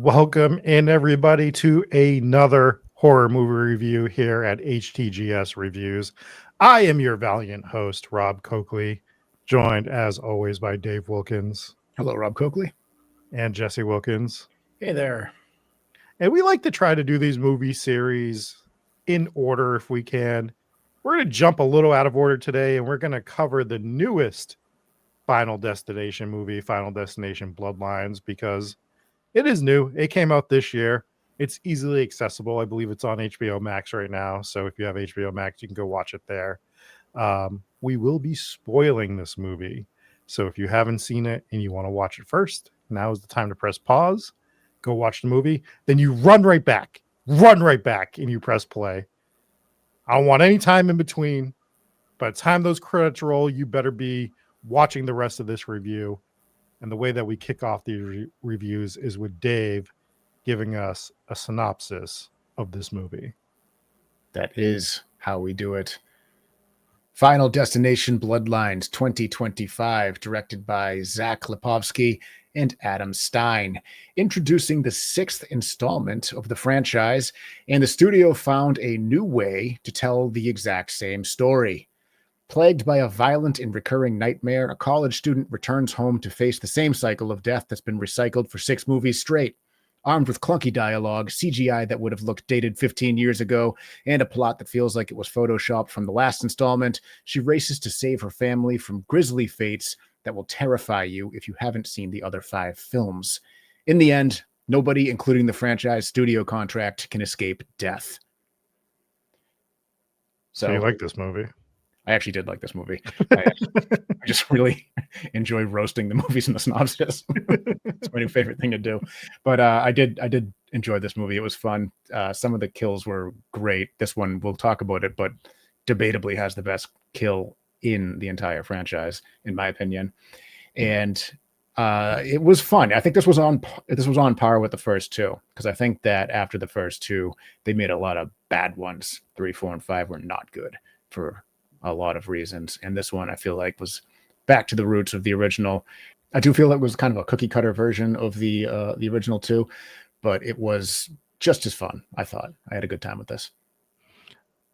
Welcome in everybody to another horror movie review here at HTGS Reviews. I am your valiant host, Rob Coakley, joined as always by Dave Wilkins Hello, Rob Coakley. and Jesse Wilkins. Hey there. And we like to try to do these movie series in order if we can. We're going to jump a little out of order today and we're going to cover the newest Final Destination movie, Final Destination Bloodlines, because it is new. It came out this year. It's easily accessible. I believe it's on HBO Max right now. So if you have HBO Max, you can go watch it there. We will be spoiling this movie. So if you haven't seen it and you want to watch it first, now is the time to press pause, go watch the movie. Then you run right back, and you press play. I don't want any time in between. By the time those credits roll, you better be watching the rest of this review. And the way that we kick off these reviews is with Dave giving us a synopsis of this movie. That is how we do it. Final Destination Bloodlines 2025, directed by Zach Lipovsky and Adam Stein, introducing the sixth installment of the franchise, and the studio found a new way to tell the exact same story. Plagued by a violent and recurring nightmare, a college student returns home to face the same cycle of death that's been recycled for 6 movies straight. Armed with clunky dialogue, CGI that would have looked dated 15 years ago, and a plot that feels like it was photoshopped from the last installment, she races to save her family from grisly fates that will terrify you if you haven't seen the other 5 films. In the end, nobody, including the franchise studio contract, can escape death. So you like this movie? I actually did like this movie. I just really enjoy roasting the movies in the synopsis. It's my new favorite thing to do. But I did enjoy this movie. It was fun. Some of the kills were great. This one, we'll talk about it, but debatably has the best kill in the entire franchise, in my opinion. And it was fun. I think this was on par with the first 2, because I think that after the first 2, they made a lot of bad ones. 3, 4, and 5 were not good for a lot of reasons, and this one I feel like was back to the roots of the original. I do feel it was kind of a cookie cutter version of the original 2, but it was just as fun. I thought I had a good time with this.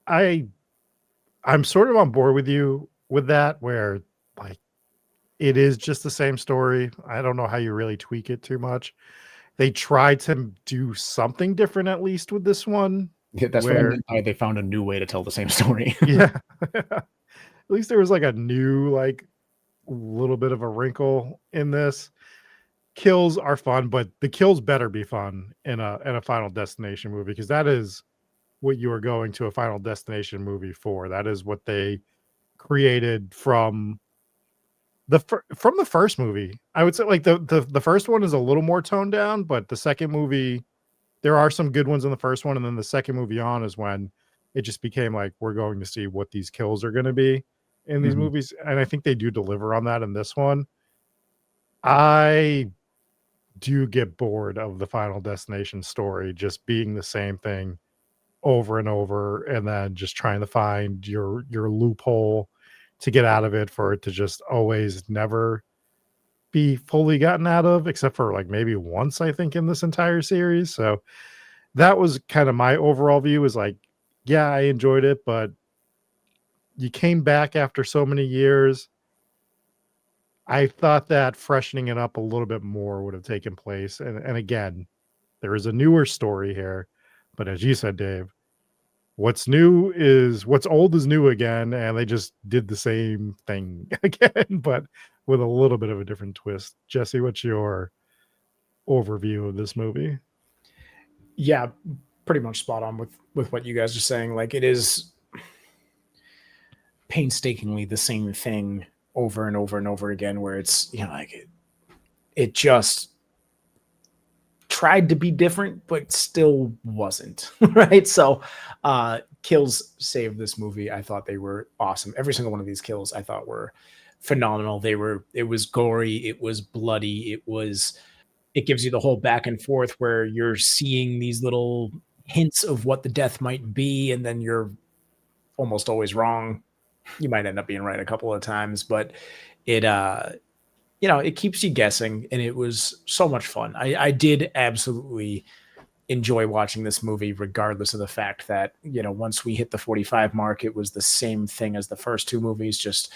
I'm sort of on board with you with that, where like it is just the same story. I don't know how you really tweak it too much. They tried to do something different at least with this one. Yeah, that's what I meant by they found a new way to tell the same story. Yeah. At least there was like a new, like little bit of a wrinkle in this. Kills are fun, but the kills better be fun in a Final Destination movie, because that is what you are going to a Final Destination movie for. That is what they created from the first movie. I would say like the first one is a little more toned down, but the second movie, there are some good ones in the first one, and then the second movie on is when it just became like, we're going to see what these kills are going to be in these movies. And I think they do deliver on that in this one. I do get bored of the Final Destination story just being the same thing over and over, and then just trying to find your loophole to get out of it, for it to just always never be fully gotten out of, except for like maybe once, I think, in this entire series. So that was kind of my overall view, is like, yeah, I enjoyed it, but you came back after so many years. I thought that freshening it up a little bit more would have taken place. And again, there is a newer story here, but as you said, Dave, what's new is what's old is new again, and they just did the same thing again, but with a little bit of a different twist. Jesse, what's your overview of this movie? Yeah, pretty much spot on with what you guys are saying. Like, it is painstakingly the same thing over and over and over again, where it's, you know, like it just tried to be different, but still wasn't, right? So kills saved this movie. I thought they were awesome. Every single one of these kills I thought were phenomenal. It was gory, it was bloody, it gives you the whole back and forth where you're seeing these little hints of what the death might be, and then you're almost always wrong. You might end up being right a couple of times, but it it keeps you guessing, and it was so much fun. I did absolutely enjoy watching this movie, regardless of the fact that, once we hit the 45 mark, it was the same thing as the first two movies. Just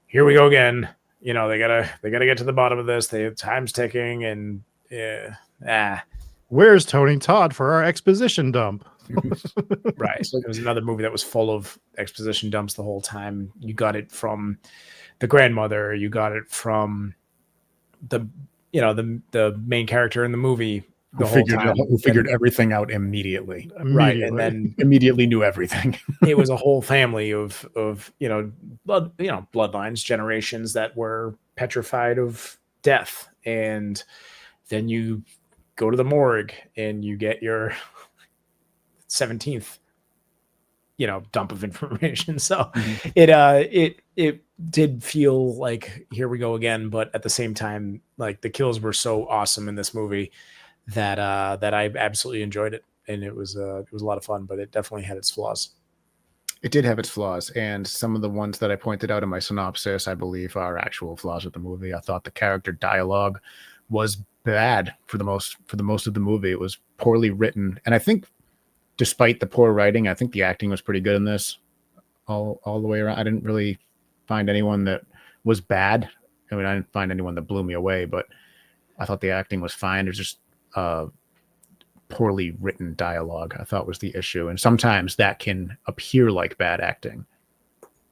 here we go again. They gotta get to the bottom of this. Time's ticking, and Where's Tony Todd for our exposition dump? right. So it was another movie that was full of exposition dumps the whole time. You got it from the grandmother. You got it from the main character in the movie the whole time, who figured everything out immediately. Right, and then Immediately knew everything. it was a whole family of bloodlines, generations that were petrified of death, and then you go to the morgue and you get your 17th dump of information. So it did feel like here we go again, but at the same time, like, the kills were so awesome in this movie that I absolutely enjoyed it, and it was a lot of fun, but it definitely had its flaws. It did have its flaws, and some of the ones that I pointed out in my synopsis, I believe, are actual flaws with the movie. I thought the character dialogue was bad for the most of the movie. It was poorly written, and I think, despite the poor writing, I think the acting was pretty good in this all the way around. I didn't really find anyone that was bad. I mean, I didn't find anyone that blew me away, but I thought the acting was fine. There's just poorly written dialogue, I thought, was the issue. And sometimes that can appear like bad acting.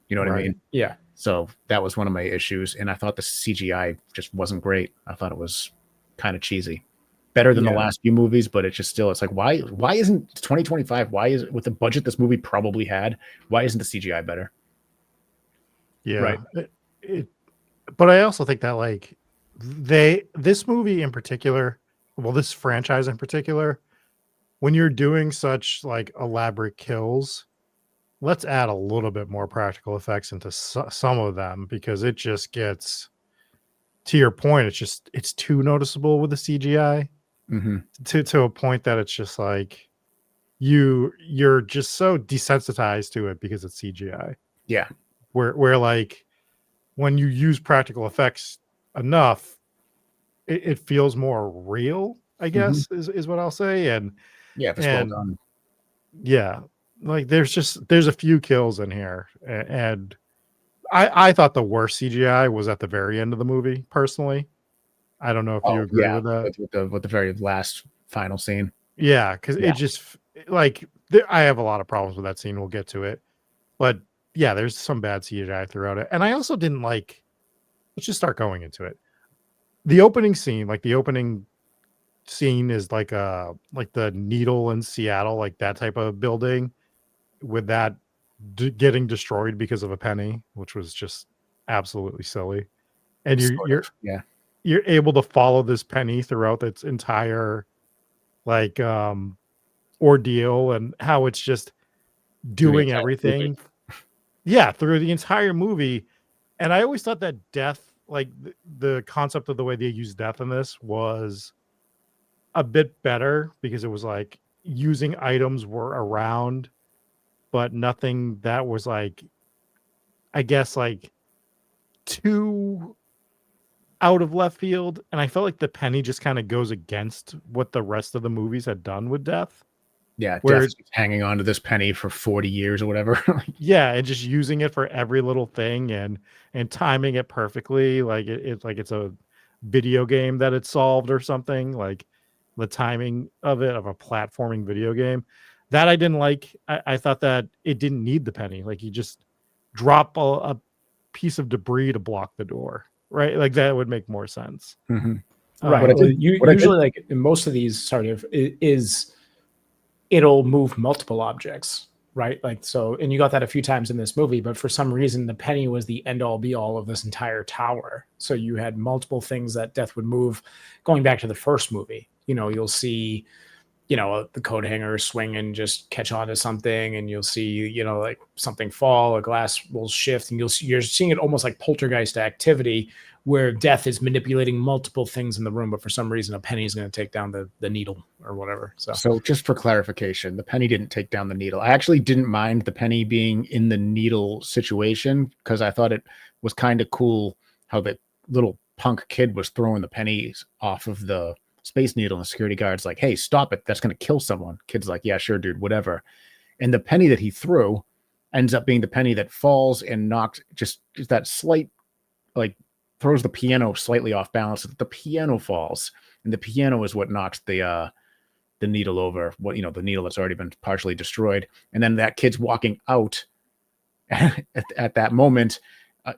You know what I mean? Yeah. So that was one of my issues. And I thought the CGI just wasn't great. I thought it was kind of cheesy. Better than the last few movies, but it's like, why isn't 2025? Why is it, with the budget this movie probably had, why isn't the CGI better? Yeah. Right. But I also think that, like, this movie in particular, well, this franchise in particular, when you're doing such, like, elaborate kills, let's add a little bit more practical effects into some of them, because it just gets, to your point, it's too noticeable with the CGI. Mm-hmm. To a point that it's just like you're just so desensitized to it because it's CGI. Yeah. Where like when you use practical effects enough, it feels more real, I guess, is what I'll say. And yeah, if it's well done. Yeah, like there's a few kills in here, and I thought the worst CGI was at the very end of the movie, personally. I don't know if you agree with that. With the very last final scene. Yeah, because it just, like, I have a lot of problems with that scene. We'll get to it. But yeah, there's some bad CGI throughout it. And I also didn't like, let's just start going into it. The opening scene is like the Needle in Seattle, like that type of building, with that getting destroyed because of a penny, which was just absolutely silly. And you're able to follow this penny throughout its entire, like, ordeal, and how it's just doing everything. Yeah, through the entire movie. And I always thought that death, like the concept of the way they use death in this, was a bit better, because it was like using items were around, but nothing that was, like, I guess, like, too out of left field. And I felt like the penny just kind of goes against what the rest of the movies had done with death. Yeah, Death's hanging on to this penny for 40 years or whatever. Yeah, and just using it for every little thing, and timing it perfectly, like it's like it's a video game that it's solved or something. Like the timing of a platforming video game, that I didn't like. I thought that it didn't need the penny. Like, you just drop a piece of debris to block the door, right? Like, that would make more sense. Right. Usually, like, in most of these, it'll move multiple objects, right? Like, so, and you got that a few times in this movie, but for some reason the penny was the end all be all of this entire tower. So you had multiple things that Death would move. Going back to the first movie, you'll see, the coat hanger swing and just catch on to something, and you'll see, like, something fall, a glass will shift, and you're seeing it almost like poltergeist activity, where Death is manipulating multiple things in the room, but for some reason a penny is going to take down the needle or whatever. So just for clarification, the penny didn't take down the needle. I actually didn't mind the penny being in the needle situation, because I thought it was kind of cool how the little punk kid was throwing the pennies off of the Space Needle, and the security guard's like, hey, stop it, that's going to kill someone. Kid's like, yeah, sure, dude, whatever. And the penny that he threw ends up being the penny that falls and knocked just that slight, like, throws the piano slightly off balance so that the piano falls, and the piano is what knocks the needle over, what, you know, the needle that's already been partially destroyed. And then that kid's walking out at that moment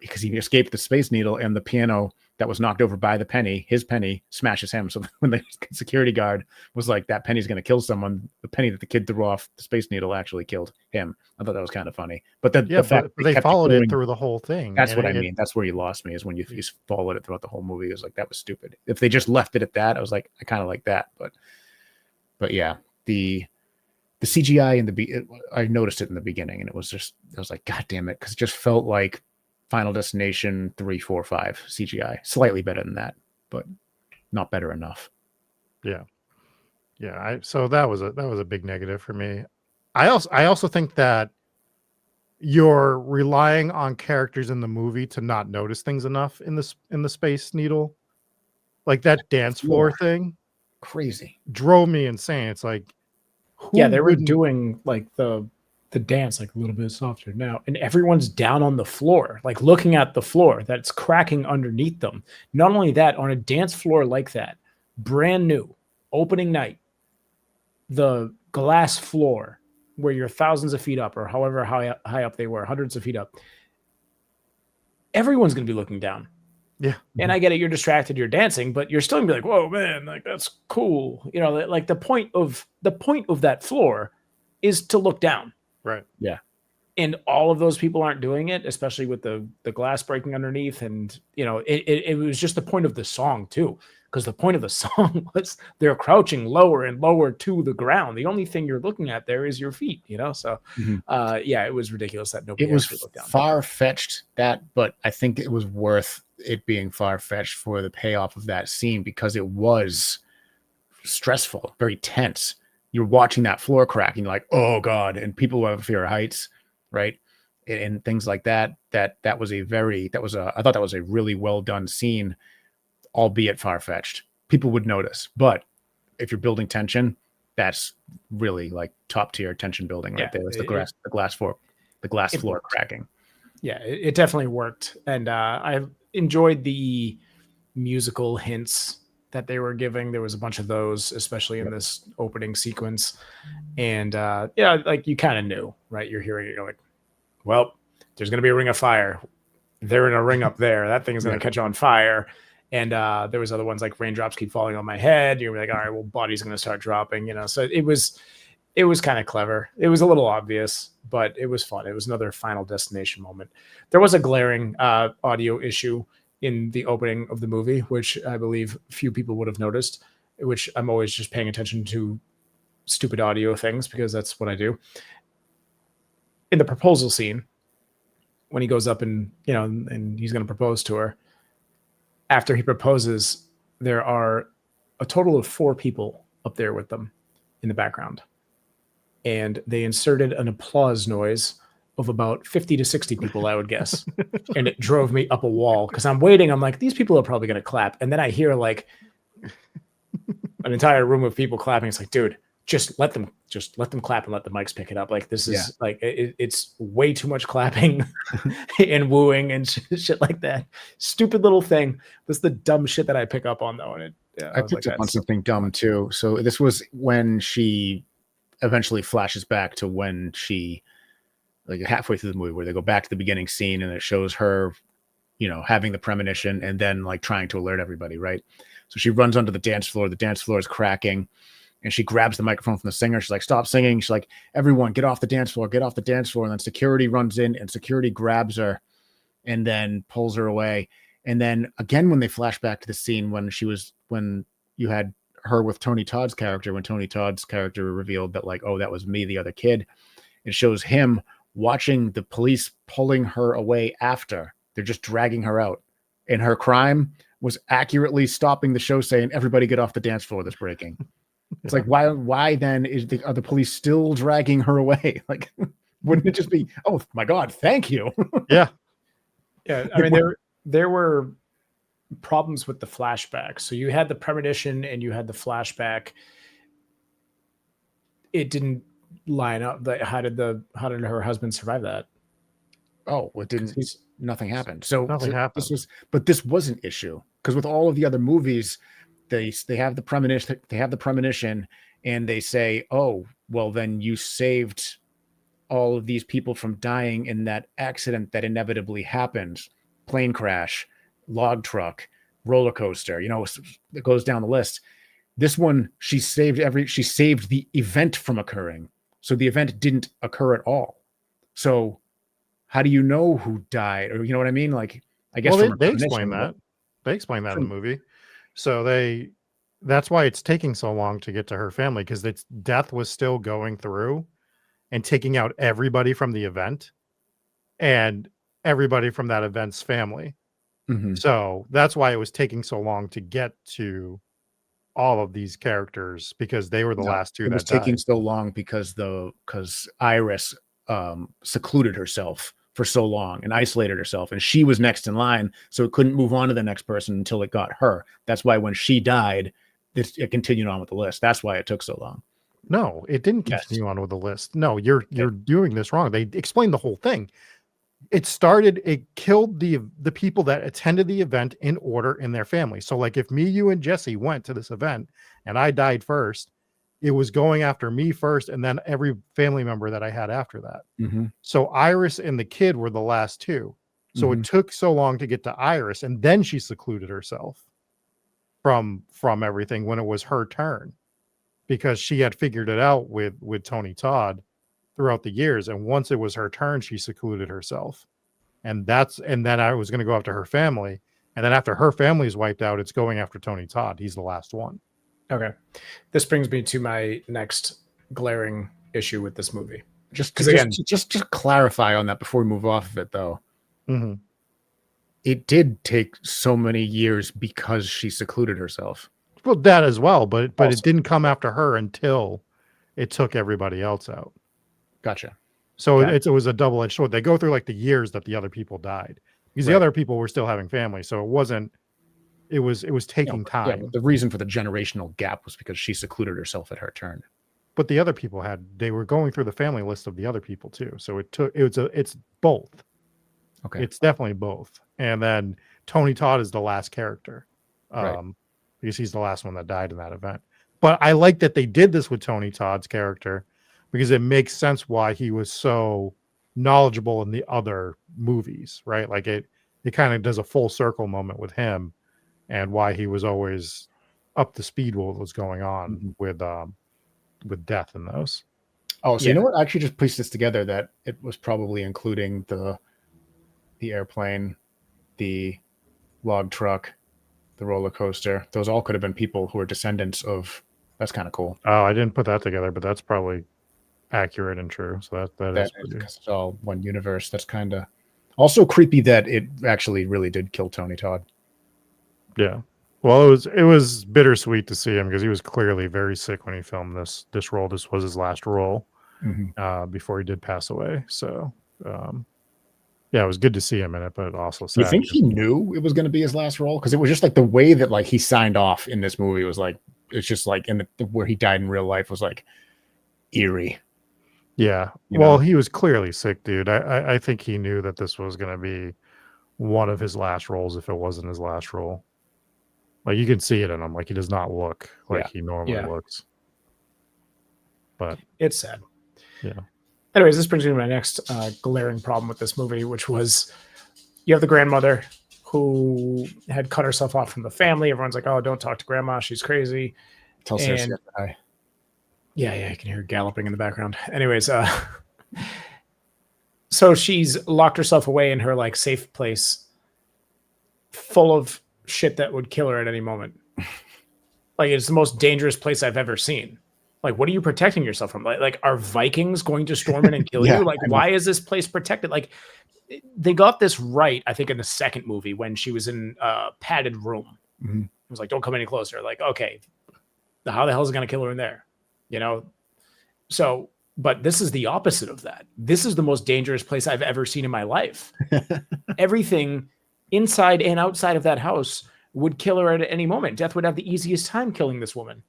because he escaped the Space Needle, and the piano that was knocked over by the penny, his penny, smashes him. So when the security guard was like, that penny's going to kill someone, the penny that the kid threw off the Space Needle actually killed him. I thought that was kind of funny. But the fact but they kept followed going, it through the whole thing. that's what I mean. That's where you lost me, is when you followed it throughout the whole movie. It was like, that was stupid. If they just left it at that, I was like, I kind of like that. But yeah, the CGI I noticed it in the beginning, and it was just, I was like, God damn it. Cause it just felt like Final Destination 3, 4, 5 CGI, slightly better than that, but not better enough. Yeah. So that was a big negative for me. I also think that you're relying on characters in the movie to not notice things enough in the Space Needle. Like that dance floor thing Crazy. drove me insane. It's like, they were doing like the dance like a little bit softer now, and everyone's down on the floor, like looking at the floor that's cracking underneath them. Not only that, on a dance floor like that, brand new, opening night, the glass floor where you're thousands of feet up, or however high up they were, hundreds of feet up, everyone's going to be looking down. Yeah. And I get it, you're distracted, you're dancing, but you're still gonna be like, whoa, man, like that's cool. You know, like the point of that floor is to look down. Right. Yeah. And all of those people aren't doing it, especially with the glass breaking underneath. And, you know, it was just the point of the song too, because the point of the song was they're crouching lower and lower to the ground. The only thing you're looking at there is your feet, you know? So, it was ridiculous that nobody actually looked down. Far-fetched, but I think it was worth it being far-fetched for the payoff of that scene, because it was stressful, very tense. You're watching that floor crack and you're like, oh God, and people who have a fear of heights, right? And things like that. I thought that was a really well done scene, albeit far-fetched. People would notice, but if you're building tension, that's really like top tier tension building right there. It's the glass floor cracking. Yeah, it definitely worked. And I enjoyed the musical hints that they were giving. There was a bunch of those, especially in this opening sequence. And like you kind of knew, right? You're hearing it, you're like, well, there's going to be a ring of fire. They're in a ring up there. That thing's going to catch on fire. And there was other ones like raindrops keep falling on my head. You're like, all right, well, body's going to start dropping, you know? So it was kind of clever. It was a little obvious, but it was fun. It was another Final Destination moment. There was a glaring audio issue in the opening of the movie, which I believe few people would have noticed, which I'm always just paying attention to stupid audio things because that's what I do. In the proposal scene, when he goes up and he's going to propose to her, after he proposes, there are a total of 4 people up there with them in the background. And they inserted an applause noise of about 50 to 60 people, I would guess. And it drove me up a wall because I'm waiting. I'm like, these people are probably going to clap. And then I hear like an entire room of people clapping. It's like, dude, just let them clap and let the mics pick it up. Like this is like, it's way too much clapping and wooing and shit like that. Stupid little thing. That's the dumb shit that I pick up on though. And I picked up on something dumb too. So this was when she eventually flashes back to when she, like halfway through the movie, where they go back to the beginning scene and it shows her, having the premonition and then like trying to alert everybody, right? So she runs onto the dance floor. The dance floor is cracking and she grabs the microphone from the singer. She's like, stop singing. She's like, everyone get off the dance floor, get off the dance floor. And then security runs in and security grabs her and then pulls her away. And then again, when they flash back to the scene when you had her with Tony Todd's character, when Tony Todd's character revealed that like, oh, that was me, the other kid, it shows him watching the police pulling her away after. They're just dragging her out. And her crime was accurately stopping the show saying, everybody get off the dance floor that's breaking. It's like, why then are the police still dragging her away? Like, wouldn't it just be, oh my God, thank you. Yeah. Yeah. I mean, there were problems with the flashback. So you had the premonition and you had the flashback. It didn't line up. How did her husband survive that? Oh, it didn't. Nothing happened. So Nothing happened. This was an issue because with all of the other movies, they have the premonition. They have the premonition, and they say, "Oh, well, then you saved all of these people from dying in that accident that inevitably happened, plane crash, log truck, roller coaster." You know, it goes down the list. This one, she saved the event from occurring, so the event didn't occur at all. So how do you know who died? Or you know what I mean? Like, I guess well, they explain that. They explain that in the movie. So that's why it's taking so long to get to her family, because its death was still going through and taking out everybody from the event and everybody from that event's family. Mm-hmm. So that's why it was taking so long to get to all of these characters, because they were the last two. It was taking so long because Iris secluded herself for so long and isolated herself, and she was next in line, so it couldn't move on to the next person until it got her. That's why when she died, it continued on with the list. That's why it took so long. No, it didn't continue on with the list. No, you're doing this wrong. They explained the whole thing. It killed the people that attended the event in order in their family. So like if me, you, and Jesse went to this event and I died first, it was going after me first and then every family member that I had after that. Mm-hmm. So Iris and the kid were the last two. So it took so long to get to Iris, and then she secluded herself from everything when it was her turn, because she had figured it out with Tony Todd throughout the years. And once it was her turn, she secluded herself. And then I was going to go after her family. And then after her family is wiped out, it's going after Tony Todd. He's the last one. Okay. This brings me to my next glaring issue with this movie. Just to clarify on that before we move off of it, though. Mm-hmm. It did take so many years because she secluded herself. Well, that as well, but it didn't come after her until it took everybody else out. Gotcha. So it was a double-edged sword. They go through like the years that the other people died, because the other people were still having families. So it was taking time. Yeah, the reason for the generational gap was because she secluded herself at her turn. But the other people they were going through the family list of the other people too. So it's both. Okay. It's definitely both. And then Tony Todd is the last character. Because he's the last one that died in that event. But I like that they did this with Tony Todd's character, because it makes sense why he was so knowledgeable in the other movies, right? Like it kind of does a full circle moment with him, and why he was always up to speed with what was going on with death in those. Oh, so you know what? I actually just pieced this together that it was probably including the airplane, the log truck, the roller coaster. Those all could have been people who are descendants of. That's kind of cool. Oh, I didn't put that together, but that's probably accurate and true. So that is because it's all one universe. That's kind of also creepy that it actually really did kill Tony Todd. Yeah. Well, it was bittersweet to see him, because he was clearly very sick when he filmed this role. This was his last role before he did pass away. So, yeah, it was good to see him in it, but also sad. You think he knew it was going to be his last role? Because it was just like the way that like he signed off in this movie was like, it's just like where he died in real life was like eerie. Yeah. Well, he was clearly sick, dude. I think he knew that this was going to be one of his last roles if it wasn't his last role. Like you can see it in him. Like he does not look like he normally looks. But it's sad. Yeah. Anyways, this brings me to my next glaring problem with this movie, which was you have the grandmother who had cut herself off from the family. Everyone's like, "Oh, don't talk to grandma. She's crazy." Tell Cersei hi. Yeah, you can hear her galloping in the background. Anyways, so she's locked herself away in her like safe place, full of shit that would kill her at any moment. Like it's the most dangerous place I've ever seen. Like, what are you protecting yourself from? Like are Vikings going to storm in and kill you? Like, why is this place protected? Like, they got this right, I think, in the second movie when she was in a padded room. Mm-hmm. It was like, don't come any closer. Like, okay, how the hell is it going to kill her in there? You know? So, but this is the opposite of that. This is the most dangerous place I've ever seen in my life. Everything inside and outside of that house would kill her at any moment. Death would have the easiest time killing this woman.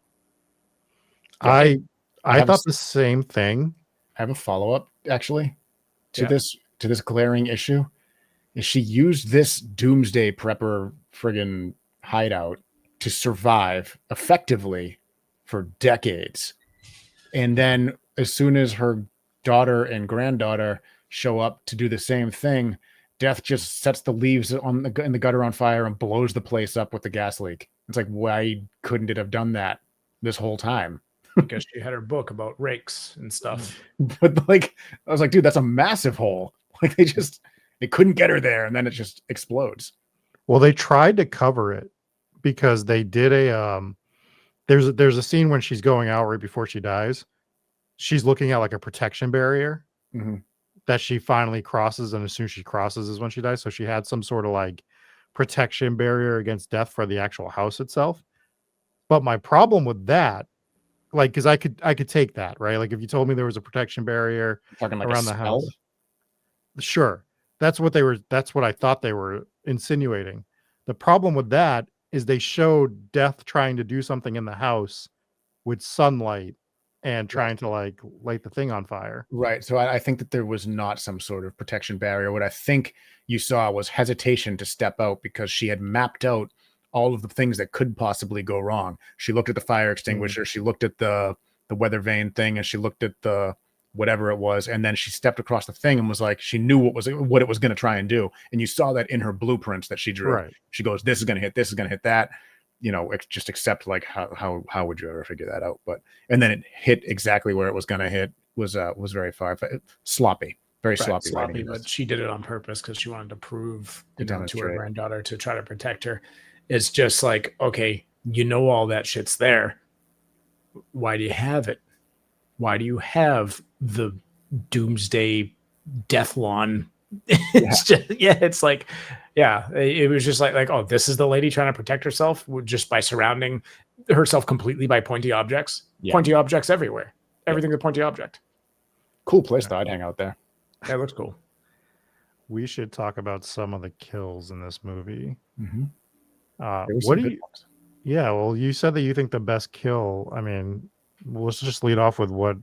I have a thought s- the same thing. I have a follow-up actually to Yeah. this glaring issue. Is she used this doomsday prepper friggin' hideout to survive effectively for decades. And then as soon as her daughter and granddaughter show up to do the same thing, Death just sets the leaves in the gutter on fire and blows the place up with the gas leak. It's like, why couldn't it have done that this whole time? Because she had her book about rakes and stuff. But like, I was like, dude, that's a massive hole. Like they couldn't get her there, and then it just explodes. Well, they tried to cover it because they did there's a scene when she's going out right before she dies. She's looking at like a protection barrier Mhm. that she finally crosses, and as soon as she crosses is when she dies. So she had some sort of like protection barrier against death for the actual house itself. But my problem with that, like, because I could take that, right? Like if you told me there was a protection barrier Talking like around a the spell. house, sure. That's what I thought they were insinuating. The problem with that is they showed Death trying to do something in the house with sunlight and trying to like light the thing on fire. Right. So I think that there was not some sort of protection barrier. What I think you saw was hesitation to step out because she had mapped out all of the things that could possibly go wrong. She looked at the fire extinguisher, she looked at the weather vane thing, and she looked at the whatever it was, and then she stepped across the thing and was like, she knew what it was going to try and do. And you saw that in her blueprints that she drew. Right. She goes, this is going to hit this, is going to hit that. You know, just accept like how would you ever figure that out? But and then it hit exactly where it was going to hit. Was very far sloppy, very sloppy. Sloppy, but she did it on purpose because she wanted to prove to her demonstrate. granddaughter to try to protect her. It's just like, okay, you know all that shit's there. Why do you have it? Why do you have the doomsday death lawn? It's just, it's like, it was just like, oh, this is the lady trying to protect herself just by surrounding herself completely by pointy objects. Pointy objects everywhere. Everything's a pointy object. Cool place though. I'd hang out there. Yeah, it looks cool. We should talk about some of the kills in this movie. Mm-hmm. What do you? Yeah, well, you said that you think the best kill. I mean, let's just lead off with what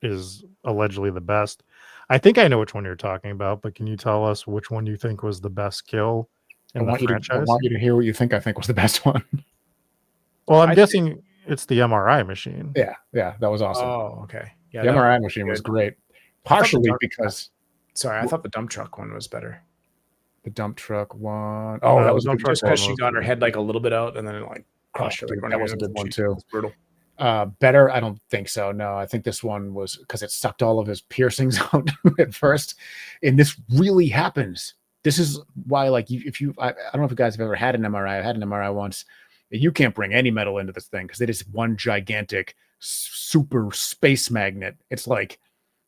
is allegedly the best. I think I know which one you're talking about, but can you tell us which one you think was the best kill in the franchise? I want you to hear what you think I think was the best one. Well, I'm guessing it's the MRI machine. Yeah, that was awesome. Oh, okay. Yeah, the MRI machine was great. Partially because... Sorry, I thought the dump truck one was better. The dump truck one. Oh, that was dump truck just because she got her head like a little bit out and then it like crushed her. Like, that was a good one too. Brutal. Better? I don't think so. No, I think this one was because it sucked all of his piercings out at first. And this really happens. This is why, like, I don't know if you guys have ever had an MRI. I had an MRI once. You can't bring any metal into this thing because it is one gigantic super space magnet. It's like,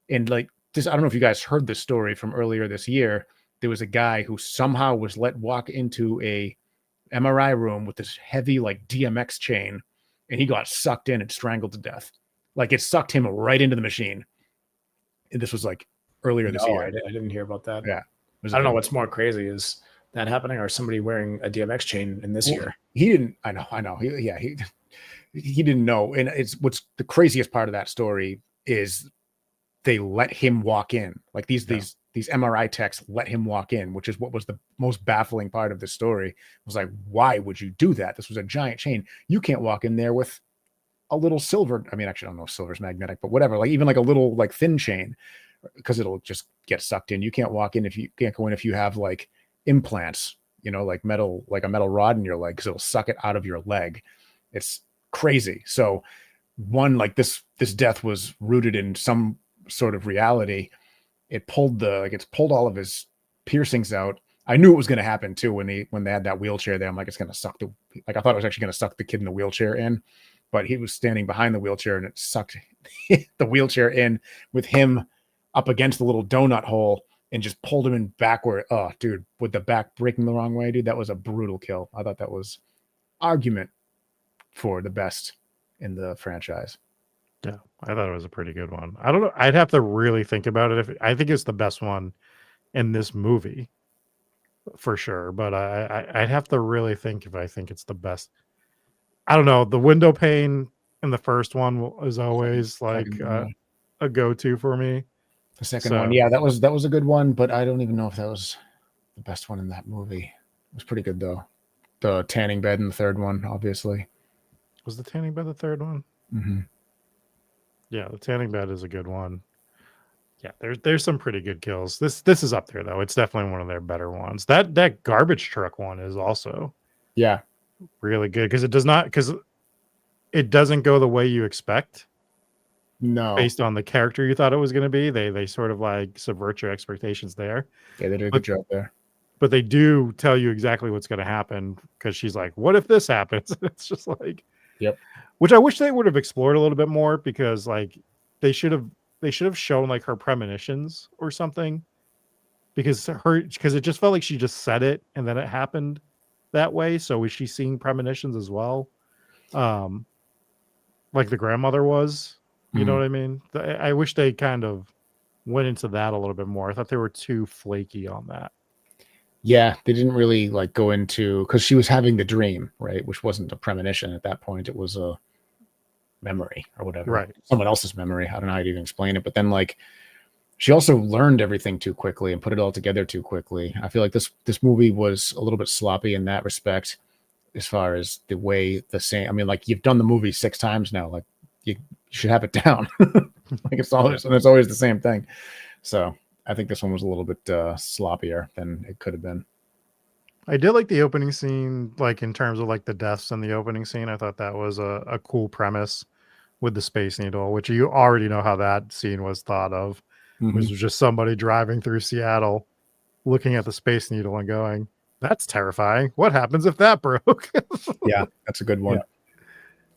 and like this, I don't know if you guys heard this story from earlier this year. There was a guy who somehow was let walk into a MRI room with this heavy like DMX chain, and he got sucked in and strangled to death. Like it sucked him right into the machine. And this was like earlier this year. I didn't hear about that. Yeah. I don't know what's more crazy, is that happening or somebody wearing a DMX chain in this year? He didn't. I know. He didn't know. And it's what's the craziest part of that story is they let him walk in. Like these MRI techs let him walk in, which is what was the most baffling part of the story. It was like, why would you do that? This was a giant chain. You can't walk in there with a little silver. I mean, actually, I don't know if silver's magnetic, but whatever. Like even like a little like thin chain, because it'll just get sucked in. You can't walk in if you can't go in if you have like implants, like metal, like a metal rod in your leg, because it'll suck it out of your leg. It's crazy. So one, like this death was rooted in some sort of reality. It's pulled all of his piercings out. I knew it was going to happen too when they had that wheelchair there. I'm like, it's going to suck I thought it was actually going to suck the kid in the wheelchair in, but he was standing behind the wheelchair and it sucked the wheelchair in with him up against the little donut hole and just pulled him in backward. Oh, dude, with the back breaking the wrong way, dude, that was a brutal kill. I thought that was argument for the best in the franchise. Yeah, I thought it was a pretty good one. I don't know. I'd have to really think about it. I think it's the best one in this movie. for sure. But I'd have to really think if I think it's the best. I don't know. The window pane in the first one is always like Second one, yeah. a go-to for me. The second one, So yeah, that was a good one, but I don't even know if that was the best one in that movie. It was pretty good though. The tanning bed in the third one, obviously. was the tanning bed the third one? Mm-hmm. Yeah, the tanning bed is a good one. Yeah, there's some pretty good kills. This is up there though. It's definitely one of their better ones. That garbage truck one is also Yeah, really good because it doesn't go the way you expect no, based on the character you thought it was going to be. They sort of like subvert your expectations there. yeah, they did a But good job there. but they do tell you exactly what's going to happen because she's like, "What if this happens?" It's just like, Yep. which I wish they would have explored a little bit more because like they should have shown like her premonitions or something because it just felt like she just said it and then it happened that way. So was she seeing premonitions as well? Um, like the grandmother was. You know Mhm. what I mean? I wish they kind of went into that a little bit more. I thought they were too flaky on that. Yeah, they didn't really like go into because she was having the dream, right? Which wasn't a premonition at that point. It was a memory or whatever. Right. Someone else's memory. I don't know how to even explain it. But then like she also learned everything too quickly and put it all together too quickly. I feel like this movie was a little bit sloppy in that respect, as far as the way the same. I mean, like you've done the movie 6 times now. Like you should have it down. Like it's always and it's always the same thing. So I think this one was a little bit sloppier than it could have been. I did like the opening scene, like in terms of like the deaths in the opening scene. I thought that was a cool premise with the Space Needle, which you already know how that scene was thought of. Mhm. Was just somebody driving through Seattle, looking at the Space Needle and going, "That's terrifying. What happens if that broke?" Yeah, that's a good one. Yeah.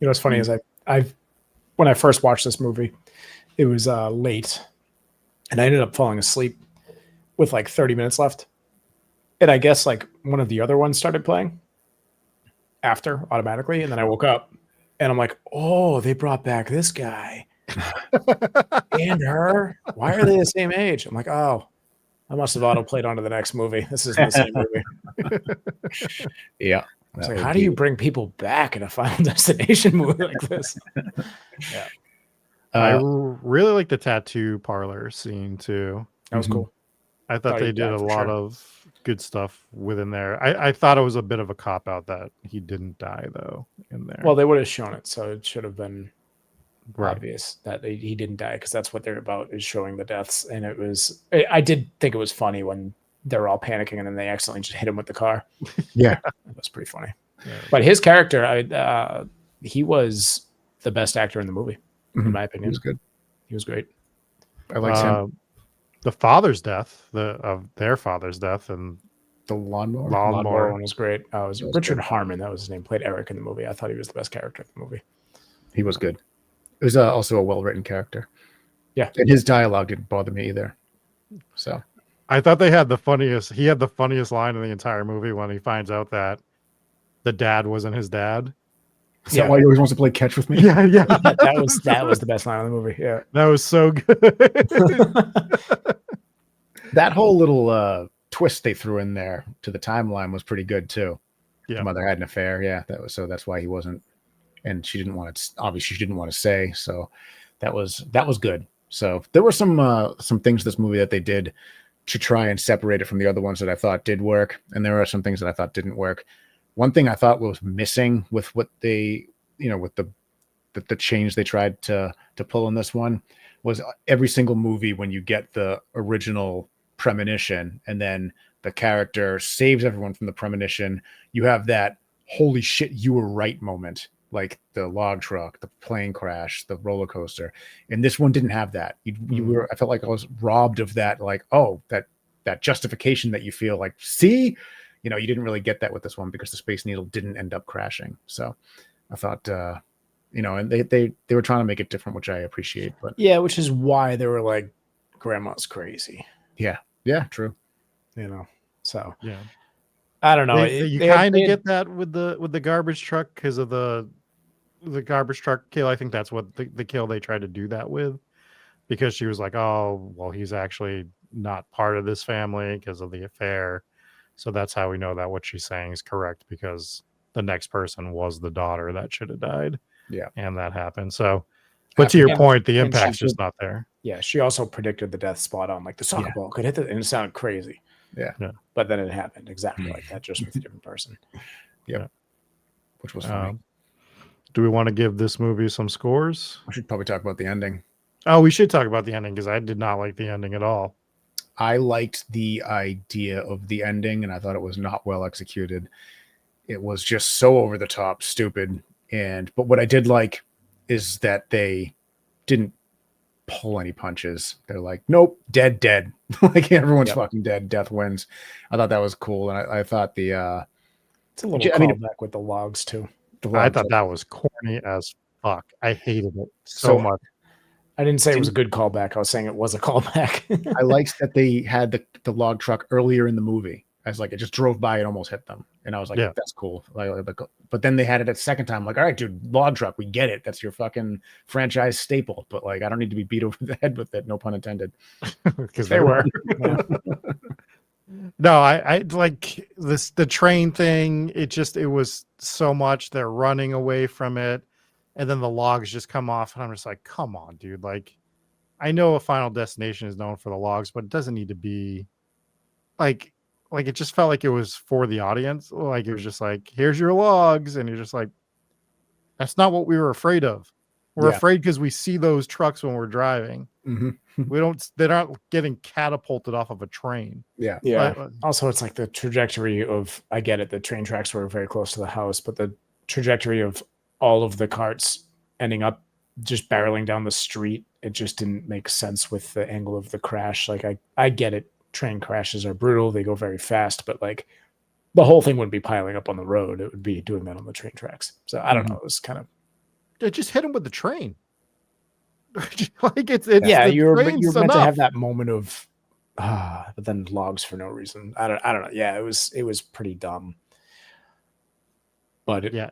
You know what's funny is I've when I first watched this movie, it was late, and I ended up falling asleep with like 30 minutes left. And I guess like one of the other ones started playing after automatically, and then I woke up and I'm like, oh, they brought back this guy and her. Why are they the same age? I'm like, oh, I must have autoplayed onto the next movie. This isn't the same movie. Yeah. It's that like, would how do be- you bring people back in a Final Destination movie like this? Yeah, I Uh, really like the tattoo parlor scene too. that was Mhm. cool. I thought Thought they he did died a for lot sure. of good stuff within there. I thought it was a bit of a cop out that he didn't die though in there. Well, they would have shown it, so it should have been right. obvious that he didn't die because that's what they're about is showing the deaths. And it was, I did think it was funny when they're all panicking and then they accidentally just hit him with the car. yeah. That was pretty funny. Yeah. But his character, he was the best actor in the movie, in Mhm. my It opinion. was good. He was great. I liked him. The father's death, of their father's death, and The lawnmower. Lawnmower one was great. It was That was Richard good. Harmon. That was his name. Played Eric in the movie. I thought he was the best character in the movie. He was good. It was also a well-written character. Yeah. And his dialogue didn't bother me either. So I thought they had the funniest. He had the funniest line in the entire movie when he finds out that the dad wasn't his dad. is that why he always wants to play catch with me? Yeah, yeah. that was the best line of the movie. Yeah. That was so good. That whole little twist they threw in there to the timeline was pretty good too. Yeah. The mother had an affair. Yeah, that's why he wasn't, and she didn't want to. Obviously, she didn't want to say. So that was good. So there were some things in this movie that they did to try and separate it from the other ones that I thought did work, and there are some things that I thought didn't work. One thing I thought was missing with what they, with the change they tried to pull in this one was every single movie when you get the original premonition and then the character saves everyone from the premonition, you have that holy shit you were right moment, like the log truck, the plane crash, the roller coaster. And this one didn't have that. You were, I felt like I was robbed of that, like, oh, that justification that you feel like, see, you didn't really get that with this one because the Space Needle didn't end up crashing. So I thought and they were trying to make it different, which I appreciate. But yeah, which is why they were like, grandma's crazy. yeah, true. So Yeah. I don't know. You kind of get that with the garbage truck because of the garbage truck kill. I think that's what the kill they tried to do that with, because she was like, oh, well, he's actually not part of this family because of the affair. So that's how we know that what she's saying is correct, because the next person was the daughter that should have died. Yeah. And that happened. So, but to After your that- point, the and she impact's just did- not there. Yeah, she also predicted the death spot on, like the soccer ball could hit and it sounded crazy. Yeah. But then it happened exactly like that, just with a different person. Which was funny. Do we want to give this movie some scores? We should probably talk about the ending. Oh, we should talk about the ending, because I did not like the ending at all. I liked the idea of the ending, and I thought it was not well executed. It was just so over the top, stupid. But what I did like is that they didn't pull any punches. They're like, nope, dead. Like everyone's fucking dead. Death wins. I thought that was cool, and I thought the it's a little callback with the logs too. I thought that was corny as fuck. I hated it so much. I didn't say it was a good callback. I was saying it was a callback. I liked that they had the log truck earlier in the movie. I was like, it just drove by and almost hit them. And I was like, that's cool. But then they had it a second time. Like, all right, dude, log truck, we get it. That's your fucking franchise staple. But like, I don't need to be beat over the head with it. No pun intended. Because they were. No, I like this, the train thing. It was so much. They're running away from it. And then the logs just come off. And I'm just like, come on, dude. Like, I know a Final Destination is known for the logs, but it doesn't need to be like it just felt like it was for the audience. Like, it was just like, here's your logs. And you're just like, that's not what we were afraid of. We're afraid because we see those trucks when we're driving. Mm-hmm. They're not getting catapulted off of a train. Yeah. Also, it's like the trajectory of, I get it, the train tracks were very close to the house, but the trajectory of all of the carts ending up just barreling down the street, it just didn't make sense with the angle of the crash. Like, I get it. Train crashes are brutal. They go very fast, but like the whole thing wouldn't be piling up on the road. It would be doing that on the train tracks. So I don't know. It was kind of, it just hit him with the train. Like it's you're meant to have that moment of but then logs for no reason. I don't know. Yeah, it was pretty dumb. But I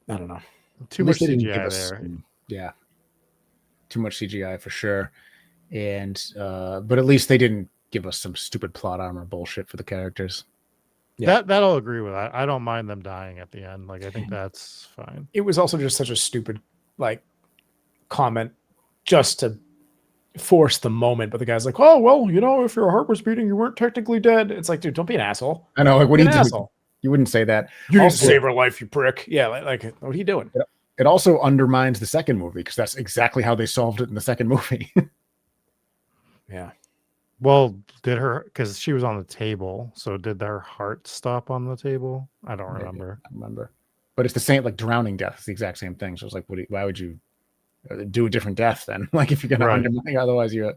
don't know. Too much CGI there. Yeah. Too much CGI for sure. And but at least they didn't give us some stupid plot armor bullshit for the characters. Yeah. That I'll agree with. I don't mind them dying at the end. Like, I think that's fine. It was also just such a stupid like comment just to force the moment, but the guy's like, oh well, if your heart was beating, you weren't technically dead. It's like, dude, don't be an asshole. I know, like, what do you do? Asshole. You wouldn't say that. You didn't save her life, you prick. Yeah, like what are you doing? It also undermines the second movie, because that's exactly how they solved it in the second movie. Yeah. Well, because she was on the table, so did their heart stop on the table? I don't remember. I remember. But it's the same, like drowning death. It's the exact same thing. So it's like, why would you do a different death then? Like, if you're going to undermine, otherwise it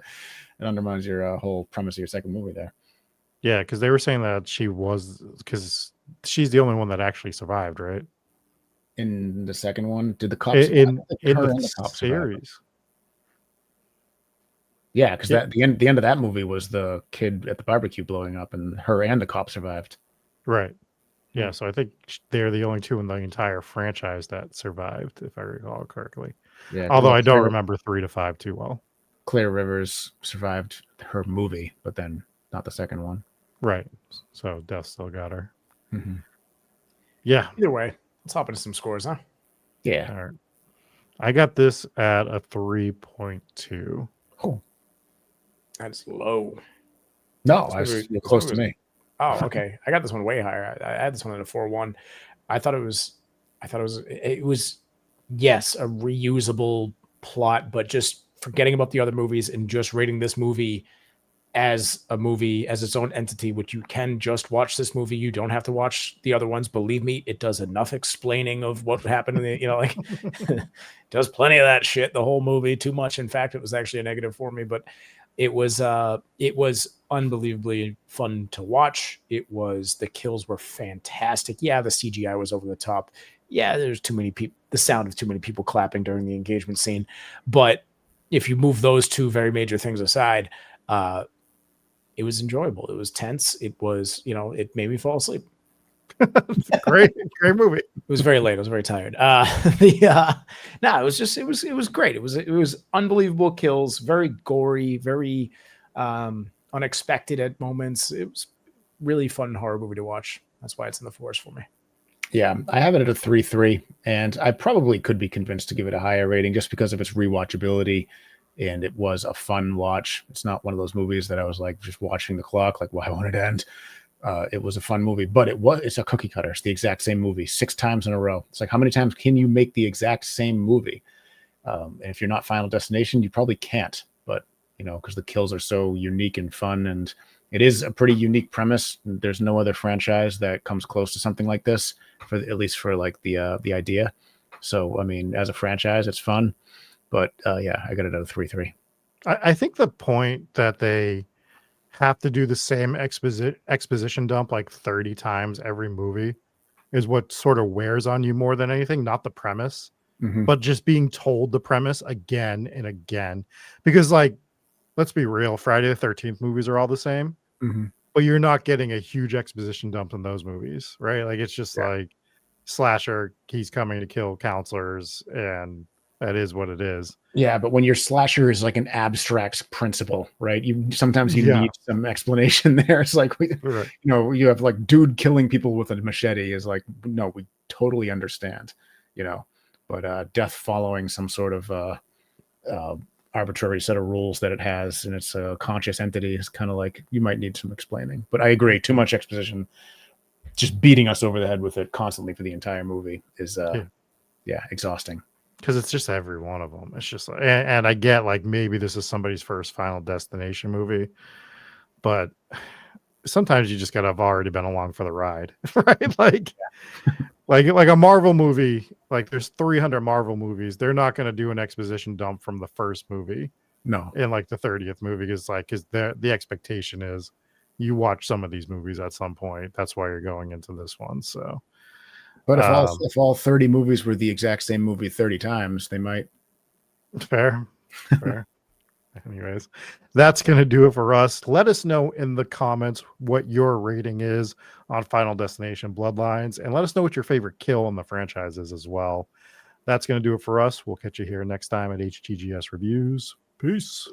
undermines your whole premise of your second movie there. Yeah, because they were saying that because she's the only one that actually survived, right? In the second one, did the cops in the series? Yeah, because the end of that movie was the kid at the barbecue blowing up, and her and the cop survived. Right. Yeah, so I think they're the only two in the entire franchise that survived, if I recall correctly. Yeah. Although I don't remember 3 to 5 too well. Claire Rivers survived her movie, but then not the second one. Right. So Death still got her. Mm-hmm. Yeah. Either way, let's hop into some scores, huh? Yeah. All right. I got this at a 3.2. Cool. That's low. No, you're close to me. Oh, okay. I got this one way higher. I had this one at a 4.1. I thought it was, yes, a reusable plot, but just forgetting about the other movies and just rating this movie as a movie, as its own entity, which you can just watch this movie. You don't have to watch the other ones. Believe me, it does enough explaining of what happened in the, like does plenty of that shit, the whole movie. Too much. In fact, it was actually a negative for me, but it was unbelievably fun to watch. The kills were fantastic. Yeah, the CGI was over the top. Yeah, there's too many people, the sound of too many people clapping during the engagement scene. But if you move those two very major things aside, it was enjoyable. It was tense. It was, it made me fall asleep. Great movie. It was very late. I was very tired. It was great. It was unbelievable kills, very gory, very unexpected at moments. It was really fun horror movie to watch. That's why it's in the force for me. Yeah, I have it at a 3.3, and I probably could be convinced to give it a higher rating just because of its rewatchability. And it was a fun watch. It's not one of those movies that I was like just watching the clock, like, why won't it end? It was a fun movie, but it's a cookie cutter. It's the exact same movie 6 times in a row. It's like, how many times can you make the exact same movie? And if you're not Final Destination, you probably can't. But because the kills are so unique and fun, and it is a pretty unique premise. There's no other franchise that comes close to something like this, at least for like the idea. So I mean, as a franchise, it's fun. But yeah, I got it at a 3.3. I think the point that they have to do the same exposition dump like 30 times every movie is what sort of wears on you more than anything, not the premise, but just being told the premise again and again. Because, like, let's be real, Friday the 13th movies are all the same, but you're not getting a huge exposition dump in those movies, right? Like, it's just like slasher, he's coming to kill counselors, and that is what it is. Yeah, but when your slasher is like an abstract principle, right? Sometimes you need some explanation there. It's like, you have like dude killing people with a machete is like, no, we totally understand, but death following some sort of arbitrary set of rules that it has, and it's a conscious entity is kind of like, you might need some explaining. But I agree, too much exposition, just beating us over the head with it constantly for the entire movie is exhausting. Because it's just every one of them. It's just like, and I get like maybe this is somebody's first Final Destination movie, but sometimes you just gotta have already been along for the ride, right? Like a Marvel movie. Like there's 300 Marvel movies. They're not gonna do an exposition dump from the first movie, no, in like the 30th movie. Because the expectation is you watch some of these movies at some point. That's why you're going into this one. So. But if all 30 movies were the exact same movie 30 times, they might. Fair. Anyways, that's going to do it for us. Let us know in the comments what your rating is on Final Destination Bloodlines, and let us know what your favorite kill in the franchise is as well. That's going to do it for us. We'll catch you here next time at HTGS Reviews. Peace.